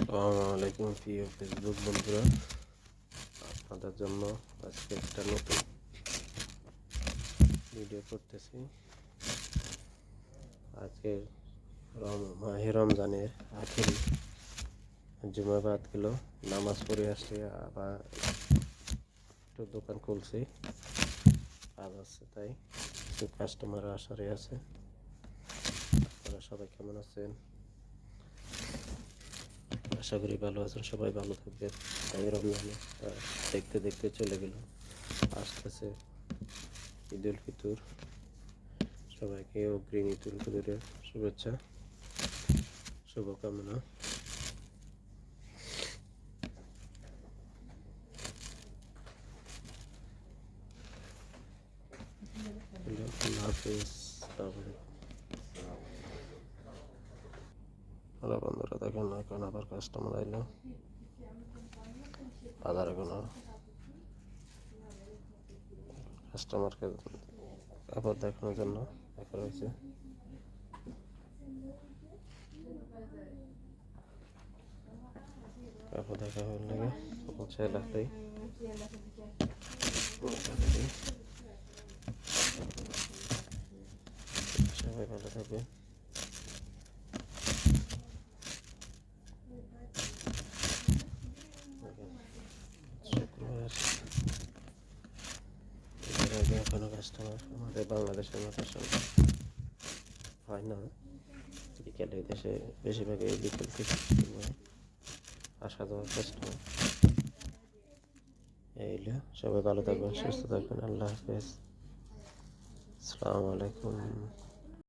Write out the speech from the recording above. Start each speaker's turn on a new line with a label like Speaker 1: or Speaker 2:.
Speaker 1: আসসালামু আলাইকুম প্রিয় ফেসবুক বন্ধুরা, আপনাদের জন্য আজকে একটা নতুন ভিডিও করতেছি। আজকের মাহে রমজানের আখেরি জুমা বাদ গেল, নামাজ পড়ে আসছে, আবার একটু দোকান খুলছি, কাজ আছে, তাই কিছু কাস্টমার আসারে আছে। আপনারা সবাই কেমন আছেন? আশা করি ভালো আছেন, সবাই ভালো থাকবেন। তাই রমজানে দেখতে দেখতে চলে গেল, আসতেছে ঈদ উল ফিতর। সবাইকে অগ্রিম ঈদ উল ফিতরের শুভেচ্ছা, শুভকামনা। আল্লাহ হাফিজ। হ্যালো বন্ধুরা, দেখেন এখন আবার কাস্টমার আইলো, বাজার এখন কাস্টমারকে কাপড় দেখানোর জন্য দেখা রয়েছে। কাপড় দেখা হয়ে লাগে পৌঁছে এলাকায় সবাই ভালো থাকবে। শুক্রবার এখনো কাস্টমার আমাদের বাংলাদেশের মতো হয় না, বিকেলে দেশে বেশিরভাগই বিকেল থেকে আসা যাওয়ার কাস্টমার। এইলে সবাই ভালো থাকবেন, সুস্থ থাকবেন। আল্লাহ হাফেজ, আসসালামু আলাইকুম।